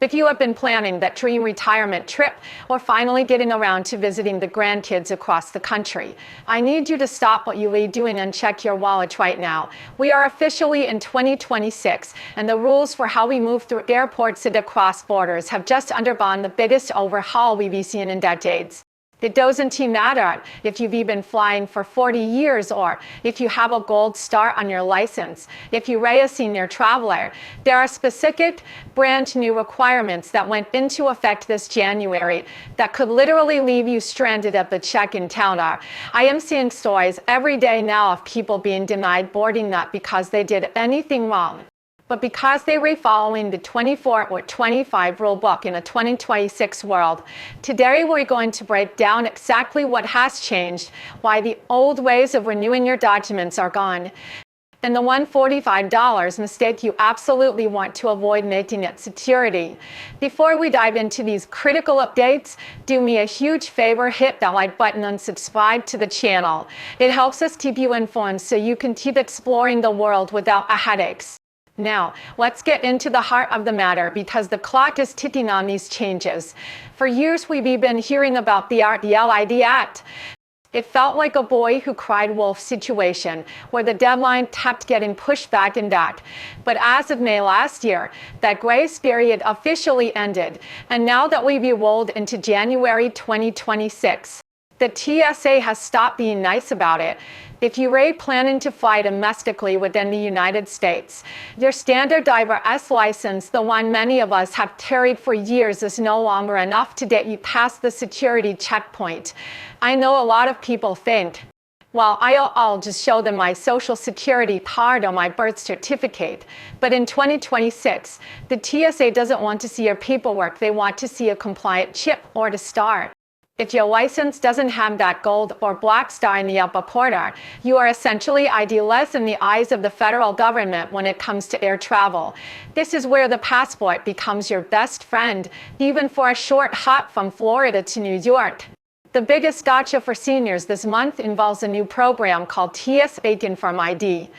If you have been planning that dream retirement trip or finally getting around to visiting the grandkids across the country, I need you to stop what you are doing and check your wallet right now. We are officially in 2026, and the rules for how we move through airports and across borders have just undergone the biggest overhaul we've seen in decades. It doesn't matter if you've been flying for 40 years or if you have a gold star on your license. If you're a senior traveler, there are specific brand new requirements that went into effect this January that could literally leave you stranded at the check-in counter. I am seeing stories every day now of people being denied boarding not because they did anything wrong, but because they were following the 24 or 25 rule book in a 2026 world. Today we're going to break down exactly what has changed, why the old ways of renewing your documents are gone, and the $145 mistake you absolutely want to avoid making it security. Before we dive into these critical updates, do me a huge favor, hit that like button and subscribe to the channel. It helps us keep you informed so you can keep exploring the world without headaches. Now, let's get into the heart of the matter because the clock is ticking on these changes. For years, we've been hearing about the RTLID Act. It felt like a boy who cried wolf situation, where the deadline kept getting pushed back and back. But as of May last year, that grace period officially ended, and now that we've rolled into January 2026, the TSA has stopped being nice about it. If you are planning to fly domestically within the United States, your standard Diver S license, the one many of us have carried for years, is no longer enough to get you past the security checkpoint. I know a lot of people think, well, I'll just show them my social security card or my birth certificate. But in 2026, the TSA doesn't want to see your paperwork. They want to see a compliant chip or to start. If your license doesn't have that gold or black star in the upper corner, you are essentially ID-less in the eyes of the federal government when it comes to air travel. This is where the passport becomes your best friend, even for a short hop from Florida to New York. The biggest gotcha for seniors this month involves a new program called TSA Confirm ID.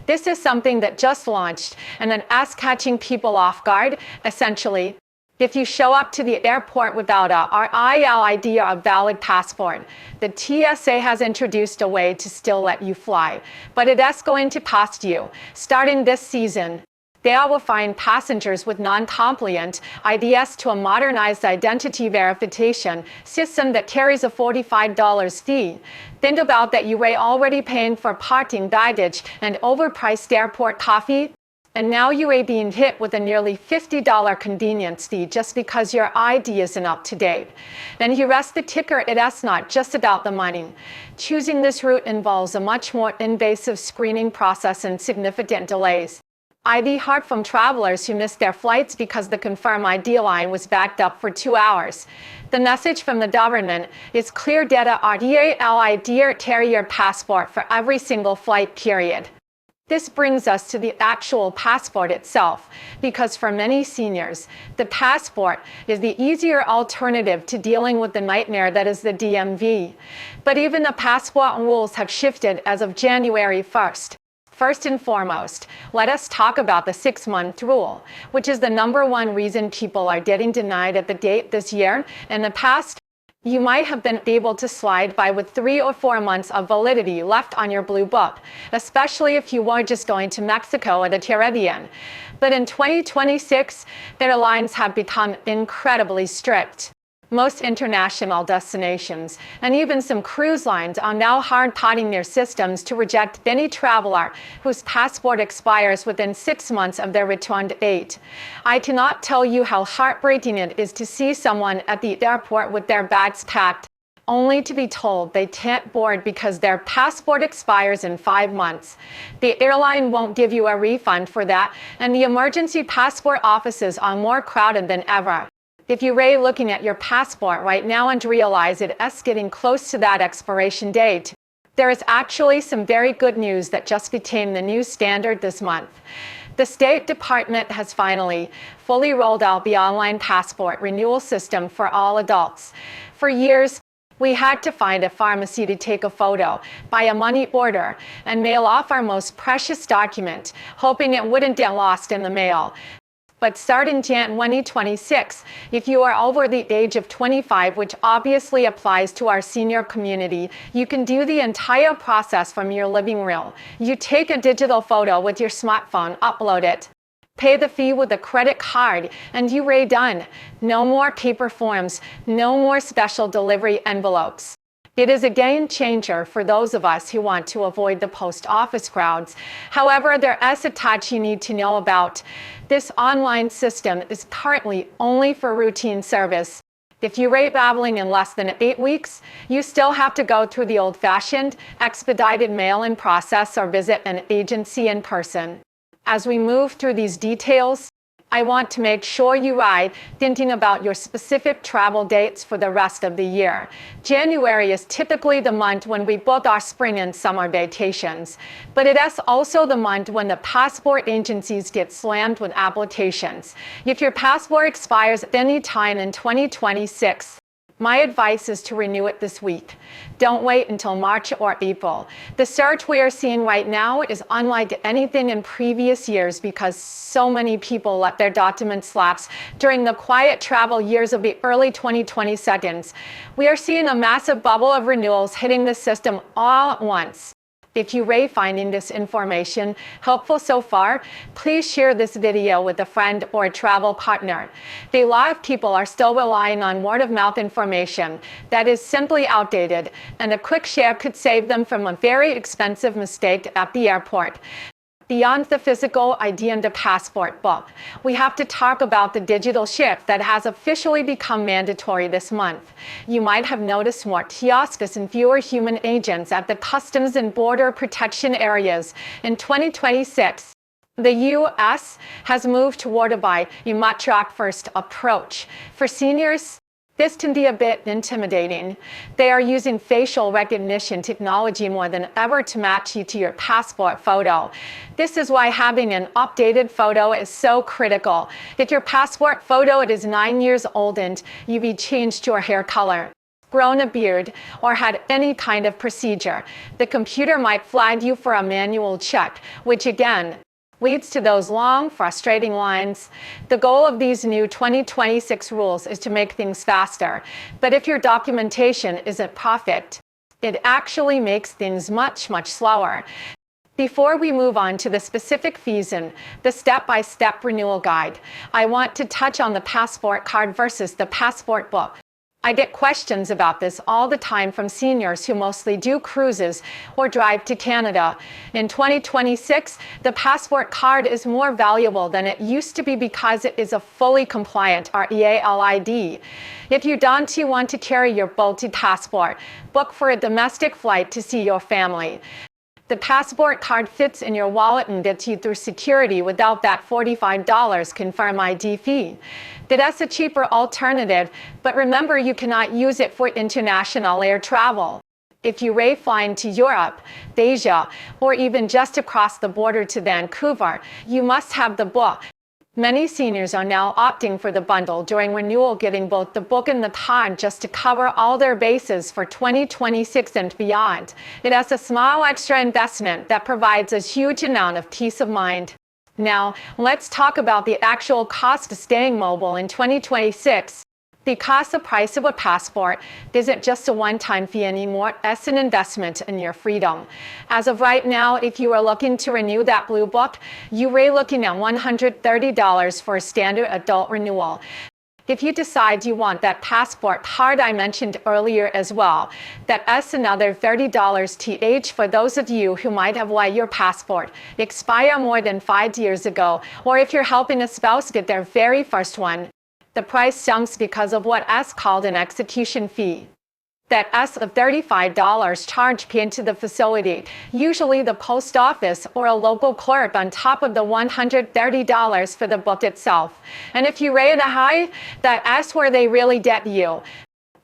This is something that just launched and then is catching people off guard. Essentially, if you show up to the airport without a RILID or a valid passport, the TSA has introduced a way to still let you fly, but it is going to cost you. Starting this season, they will find passengers with non-compliant IDs to a modernized identity verification system that carries a $45 fee. Think about that, you were already paying for parking baggage and overpriced airport coffee, and now you are being hit with a nearly $50 convenience fee just because your ID isn't up to date. Then you rest the ticker, it is not just about the money. Choosing this route involves a much more invasive screening process and significant delays. ID heard from travelers who missed their flights because the Confirm ID line was backed up for 2 hours. The message from the government is clear: data RTLID or carry your passport for every single flight period. This brings us to the actual passport itself, because for many seniors, the passport is the easier alternative to dealing with the nightmare that is the DMV. But even the passport rules have shifted as of January 1st. First and foremost, let us talk about the 6-month rule, which is the #1 reason people are getting denied at the date this year. In the past, you might have been able to slide by with 3 or 4 months of validity left on your blue book, especially if you were just going to Mexico or the Caribbean. But in 2026, their lines have become incredibly strict. Most international destinations, and even some cruise lines, are now hard-coding their systems to reject any traveler whose passport expires within 6 months of their return date. I cannot tell you how heartbreaking it is to see someone at the airport with their bags packed, only to be told they can't board because their passport expires in 5 months. The airline won't give you a refund for that, and the emergency passport offices are more crowded than ever. If you're looking at your passport right now and realize it is getting close to that expiration date, there is actually some very good news that just became the new standard this month. The State Department has finally fully rolled out the online passport renewal system for all adults. For years, we had to find a pharmacy to take a photo, buy a money order, and mail off our most precious document, hoping it wouldn't get lost in the mail. but start in Jan 2026. If you are over the age of 25, which obviously applies to our senior community, you can do the entire process from your living room. You take a digital photo with your smartphone, upload it, pay the fee with a credit card, and you're done. No more paper forms, no more special delivery envelopes. It is a game changer for those of us who want to avoid the post office crowds. However, there is a touch you need to know about. This online system is currently only for routine service. If you rate babbling in less than 8 weeks, you still have to go through the old-fashioned, expedited mail-in process or visit an agency in person. As we move through these details, I want to make sure you ride thinking about your specific travel dates for the rest of the year. January is typically the month when we book our spring and summer vacations, but it is also the month when the passport agencies get slammed with applications. If your passport expires at any time in 2026, my advice is to renew it this week. Don't wait until March or April. The surge we are seeing right now is unlike anything in previous years because so many people let their documents lapse during the quiet travel years of the early 2020s. We are seeing a massive bubble of renewals hitting the system all at once. If you are finding this information helpful so far, please share this video with a friend or a travel partner. A lot of people are still relying on word-of-mouth information that is simply outdated, and a quick share could save them from a very expensive mistake at the airport. Beyond the physical ID and the passport book, we have to talk about the digital shift that has officially become mandatory this month. You might have noticed more kiosks and fewer human agents at the Customs and Border Protection areas. In 2026, the U.S. has moved toward a biometric-first approach. For seniors, this can be a bit intimidating. They are using facial recognition technology more than ever to match you to your passport photo. This is why having an updated photo is so critical. If your passport photo is 9 years old and you've changed your hair color, grown a beard, or had any kind of procedure, the computer might flag you for a manual check, which again leads to those long, frustrating lines. The goal of these new 2026 rules is to make things faster, but if your documentation isn't perfect, it actually makes things much slower. Before we move on to the specific fees and the step-by-step renewal guide, I want to touch on the passport card versus the passport book. I get questions about this all the time from seniors who mostly do cruises or drive to Canada. In 2026, the passport card is more valuable than it used to be because it is a fully compliant REALID. If you don't want to carry your bulky passport, book for a domestic flight to see your family. The passport card fits in your wallet and gets you through security without that $45 confirm ID fee. That's a cheaper alternative, but remember you cannot use it for international air travel. If you are flying to Europe, Asia, or even just across the border to Vancouver, you must have the book. Many seniors are now opting for the bundle during renewal, getting both the book and the card just to cover all their bases for 2026 and beyond. It has a small extra investment that provides a huge amount of peace of mind. Now, let's talk about the actual cost of staying mobile in 2026. Because the price of a passport isn't just a one-time fee anymore, it's an investment in your freedom. As of right now, if you are looking to renew that blue book, you are looking at $130 for a standard adult renewal. If you decide you want that passport card I mentioned earlier as well, that's another $30 TH for those of you who might have let your passport expire more than 5 years ago, or if you're helping a spouse get their very first one. The price jumps because of what is called an execution fee. That is of $35 charged paid to the facility, usually the post office or a local clerk, on top of the $130 for the book itself. And if you rate it high, that is where they really get you.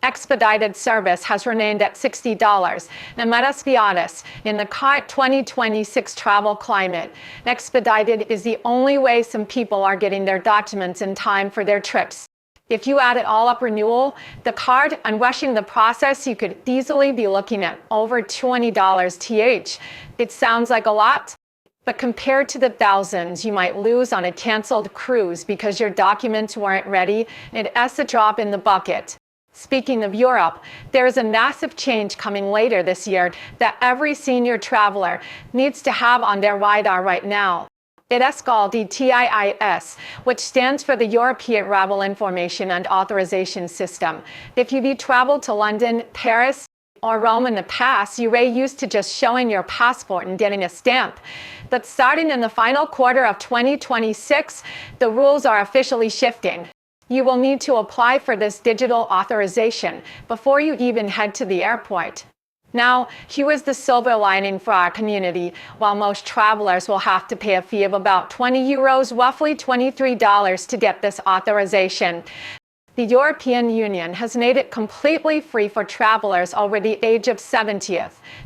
Expedited service has remained at $60. Now let us be honest, in the current 2026 travel climate, expedited is the only way some people are getting their documents in time for their trips. If you add it all up, renewal, the card, and rushing the process, you could easily be looking at over $20 TH. It sounds like a lot, But compared to the thousands you might lose on a canceled cruise because your documents weren't ready, it's a drop in the bucket. Speaking of Europe, there is a massive change coming later this year that every senior traveler needs to have on their radar right now. It's called the TIIS, which stands for the European Travel Information and Authorization System. If you've traveled to London, Paris, or Rome in the past, you were used to just showing your passport and getting a stamp. But starting in the final quarter of 2026, the rules are officially shifting. You will need to apply for this digital authorization before you even head to the airport. Now, here is the silver lining for our community. While most travelers will have to pay a fee of about €20, roughly $23 to get this authorization, the European Union has made it completely free for travelers over the age of 70.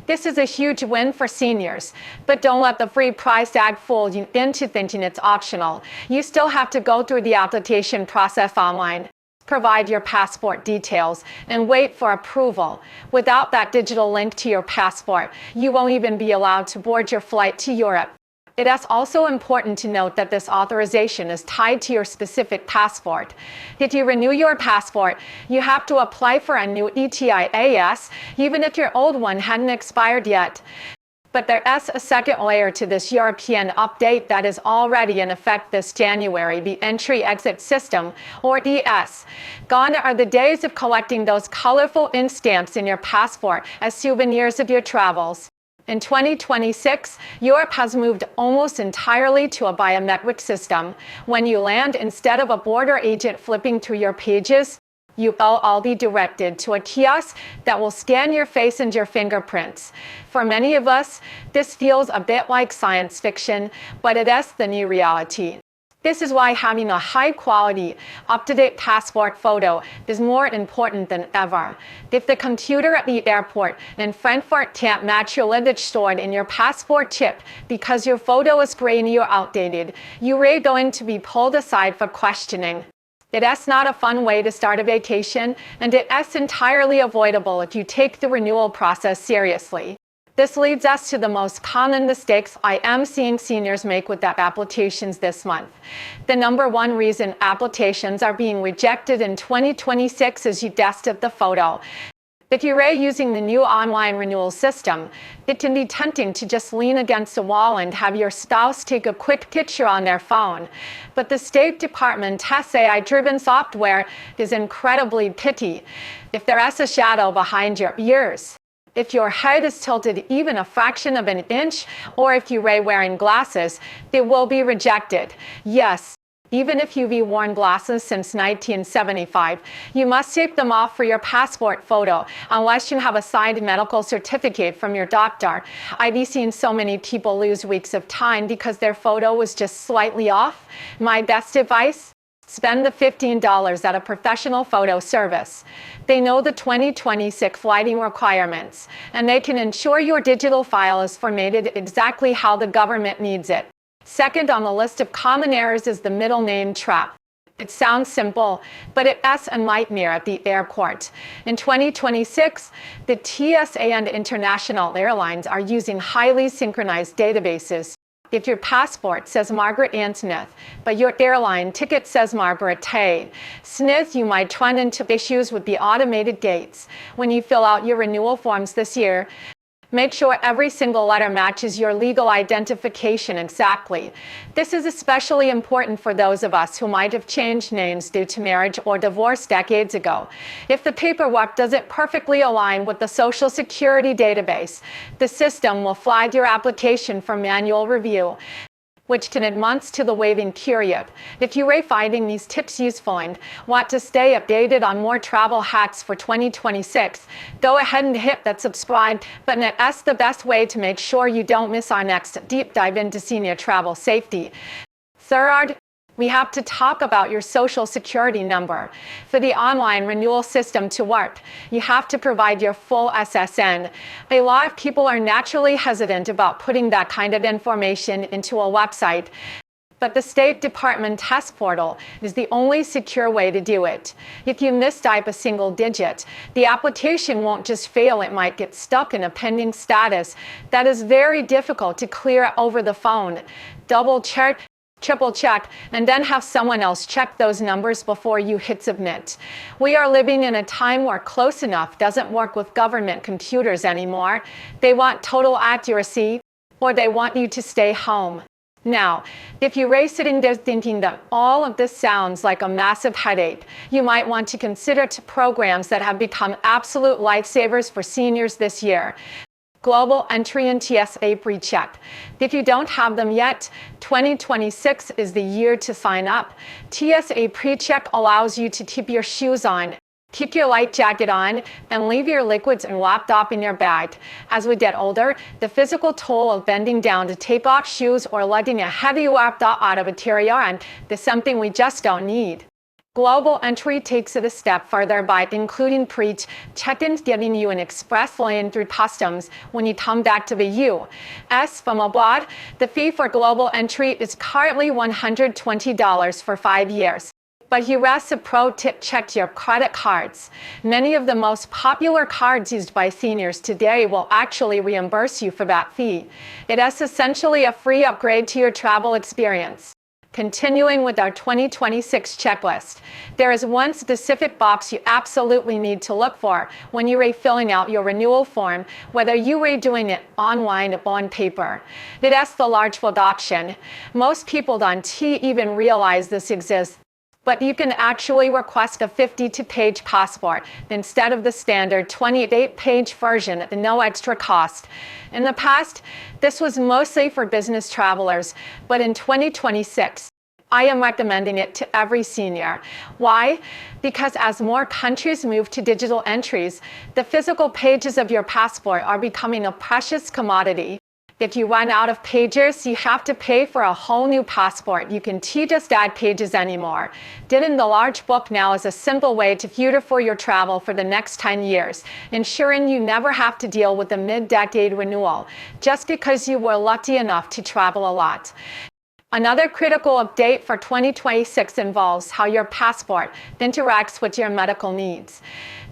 This is a huge win for seniors, but don't let the free price tag fool you into thinking it's optional. You still have to go through the application process online, provide your passport details, and wait for approval. Without that digital link to your passport, you won't even be allowed to board your flight to Europe. It is also important to note that this authorization is tied to your specific passport. If you renew your passport, you have to apply for a new ETIAS, even if your old one hadn't expired yet. But there is a second layer to this European update that is already in effect this January, the Entry-Exit System, or ES. Gone are the days of collecting those colorful ink stamps in your passport as souvenirs of your travels. In 2026, Europe has moved almost entirely to a biometric system. When you land, instead of a border agent flipping through your pages, you will all be directed to a kiosk that will scan your face and your fingerprints. For many of us, this feels a bit like science fiction, but it is the new reality. This is why having a high-quality, up-to-date passport photo is more important than ever. If the computer at the airport in Frankfurt can't match your image stored in your passport chip because your photo is grainy or outdated, you are going to be pulled aside for questioning. It is not a fun way to start a vacation, and it is entirely avoidable if you take the renewal process seriously. This leads us to the most common mistakes I am seeing seniors make with their applications this month. The number one reason applications are being rejected in 2026 is you tested the photo. If you're using the new online renewal system, it can be tempting to just lean against a wall and have your spouse take a quick picture on their phone. But the State Department tests AI-driven software is incredibly picky. If there is a shadow behind your ears, if your head is tilted even a fraction of an inch, or if you are wearing glasses, they will be rejected. Yes, even if you've worn glasses since 1975, you must take them off for your passport photo, unless you have a signed medical certificate from your doctor. I've seen so many people lose weeks of time because their photo was just slightly off. My best advice? Spend the $15 at a professional photo service. They know the 2026 lighting requirements, and they can ensure your digital file is formatted exactly how the government needs it. Second on the list of common errors is the middle name trap. It sounds simple, but it is a nightmare at the airport. In 2026, the TSA and international airlines are using highly synchronized databases. If your passport says Margaret Ann Smith, but your airline ticket says Margaret Tay Smith, you might run into issues with the automated gates. When you fill out your renewal forms this year, make sure every single letter matches your legal identification exactly. This is especially important for those of us who might have changed names due to marriage or divorce decades ago. If the paperwork doesn't perfectly align with the Social Security database, the system will flag your application for manual review, which can add months to the waiting period. If you are finding these tips useful and want to stay updated on more travel hacks for 2026, go ahead and hit that subscribe button. That's the best way to make sure you don't miss our next deep dive into senior travel safety. Third, we have to talk about your Social Security number. For the online renewal system to work, you have to provide your full SSN. A lot of people are naturally hesitant about putting that kind of information into a website, but the State Department test portal is the only secure way to do it. If you mistype a single digit, the application won't just fail, it might get stuck in a pending status that is very difficult to clear over the phone. Double check, triple check, and then have someone else check those numbers before you hit submit. We are living in a time where close enough doesn't work with government computers anymore. They want total accuracy, or they want you to stay home. Now, if you're sitting there thinking that all of this sounds like a massive headache, you might want to consider two programs that have become absolute lifesavers for seniors this year. Global Entry and TSA PreCheck. If you don't have them yet, 2026 is the year to sign up. TSA PreCheck allows you to keep your shoes on, keep your light jacket on, and leave your liquids and laptop in your bag. As we get older, the physical toll of bending down to take off shoes or letting a heavy laptop out of a carry on is something we just don't need. Global Entry takes it a step further by including pre-check-ins, giving you an express lane through customs when you come back to the U.S. from abroad. The fee for Global Entry is currently $120 for 5 years. But here's a pro tip: check your credit cards. Many of the most popular cards used by seniors today will actually reimburse you for that fee. It is essentially a free upgrade to your travel experience. Continuing with our 2026 checklist, there is one specific box you absolutely need to look for when you're filling out your renewal form, whether you're doing it online or on paper. It is the large bold option. Most people don't even realize this exists, but you can actually request a 52-page passport instead of the standard 28-page version at no extra cost. In the past, this was mostly for business travelers, but in 2026, I am recommending it to every senior. Why? Because as more countries move to digital entries, the physical pages of your passport are becoming a precious commodity. If you run out of pages, you have to pay for a whole new passport. You can just add pages anymore. Getting the large book now is a simple way to future for your travel for the next 10 years, ensuring you never have to deal with a mid-decade renewal, just because you were lucky enough to travel a lot. Another critical update for 2026 involves how your passport interacts with your medical needs.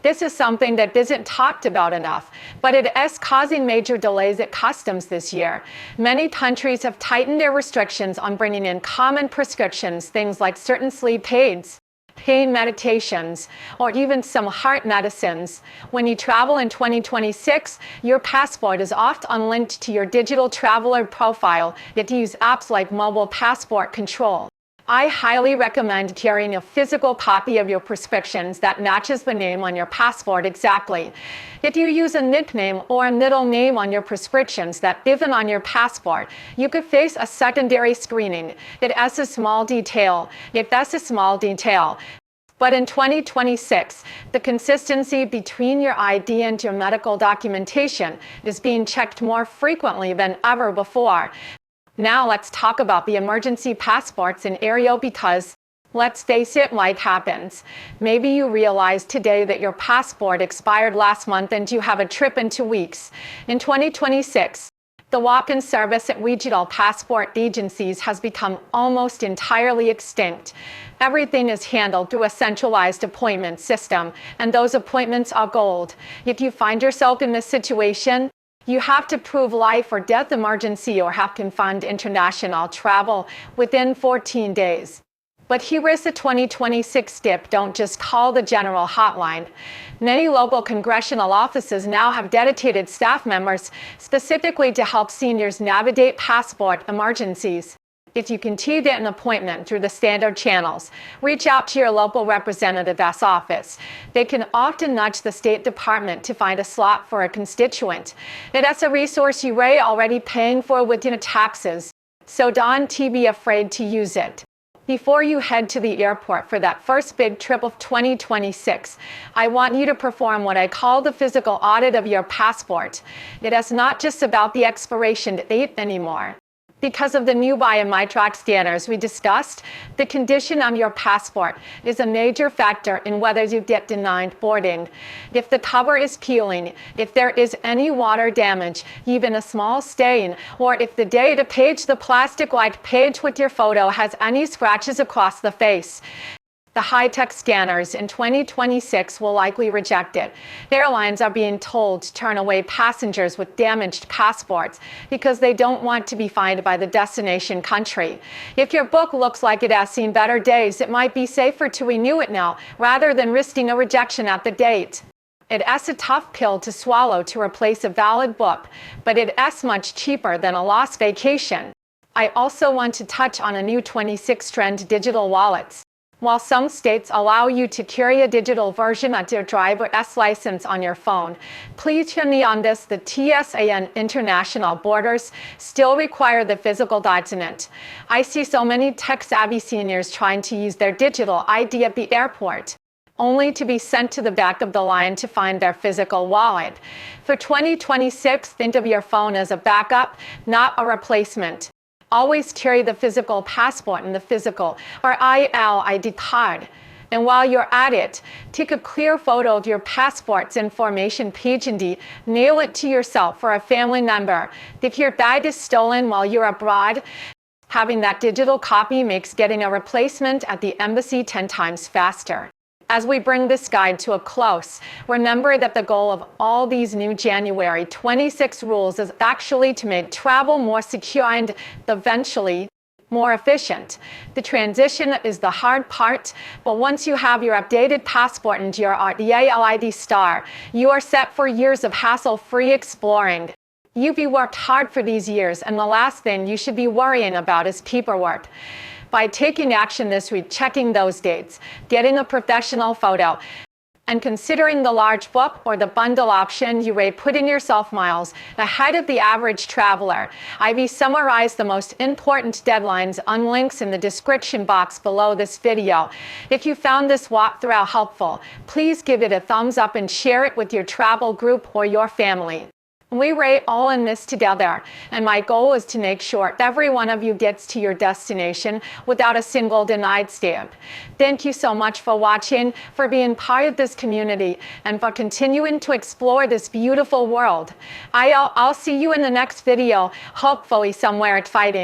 This is something that isn't talked about enough, but it is causing major delays at customs this year. Many countries have tightened their restrictions on bringing in common prescriptions, things like certain sleep aids, pain medications, or even some heart medicines. When you travel in 2026, your passport is often linked to your digital traveler profile that use apps like Mobile Passport Control. I highly recommend carrying a physical copy of your prescriptions that matches the name on your passport exactly. If you use a nickname or a middle name on your prescriptions that isn't on your passport, you could face a secondary screening. It is a small detail. If that's a small detail. But in 2026, the consistency between your ID and your medical documentation is being checked more frequently than ever before. Now let's talk about the emergency passports in Aero, because let's face it, life happens. Maybe you realized today that your passport expired last month and you have a trip in 2 weeks. In 2026, the walk-in service at regional passport agencies has become almost entirely extinct. Everything is handled through a centralized appointment system, and those appointments are gold. If you find yourself in this situation, you have to prove life or death emergency or have confined international travel within 14 days. But here is the 2026 tip: don't just call the general hotline. Many local congressional offices now have dedicated staff members specifically to help seniors navigate passport emergencies. If you can get an appointment through the standard channels, reach out to your local representative's office. They can often nudge the State Department to find a slot for a constituent. It is a resource you are already paying for within taxes, so don't be afraid to use it. Before you head to the airport for that first big trip of 2026, I want you to perform what I call the physical audit of your passport. It is not just about the expiration date anymore. Because of the new biometric scanners we discussed, the condition on your passport is a major factor in whether you get denied boarding. If the cover is peeling, if there is any water damage, even a small stain, or if the data page, the plastic white page with your photo, has any scratches across the face, the high-tech scanners in 2026 will likely reject it. Airlines are being told to turn away passengers with damaged passports because they don't want to be fined by the destination country. If your book looks like it has seen better days, it might be safer to renew it now rather than risking a rejection at the date. It's a tough pill to swallow to replace a valid book, but it's much cheaper than a lost vacation. I also want to touch on a new 26 trend: digital wallets. While some states allow you to carry a digital version of your driver's license on your phone, please hear me on this: the TSA and international borders still require the physical document. I see so many tech-savvy seniors trying to use their digital ID at the airport, only to be sent to the back of the line to find their physical wallet. For 2026, think of your phone as a backup, not a replacement. Always carry the physical passport and the physical or ID card. And while you're at it, take a clear photo of your passport's information page and mail it to yourself or a family member. If your bag is stolen while you're abroad, having that digital copy makes getting a replacement at the embassy 10 times faster. As we bring this guide to a close, remember that the goal of all these new January 26 rules is actually to make travel more secure and eventually more efficient. The transition is the hard part, but once you have your updated passport and your ID star, you are set for years of hassle-free exploring. You've worked hard for these years, and the last thing you should be worrying about is paperwork. By taking action this week, checking those dates, getting a professional photo, and considering the large book or the bundle option, you may put in yourself miles ahead of the average traveler. I've summarized the most important deadlines on links in the description box below this video. If you found this walkthrough helpful, please give it a thumbs up and share it with your travel group or your family. We're all in this together, and my goal is to make sure every one of you gets to your destination without a single denied stamp. Thank you so much for watching, for being part of this community, and for continuing to explore this beautiful world. I'll see you in the next video, hopefully somewhere exciting.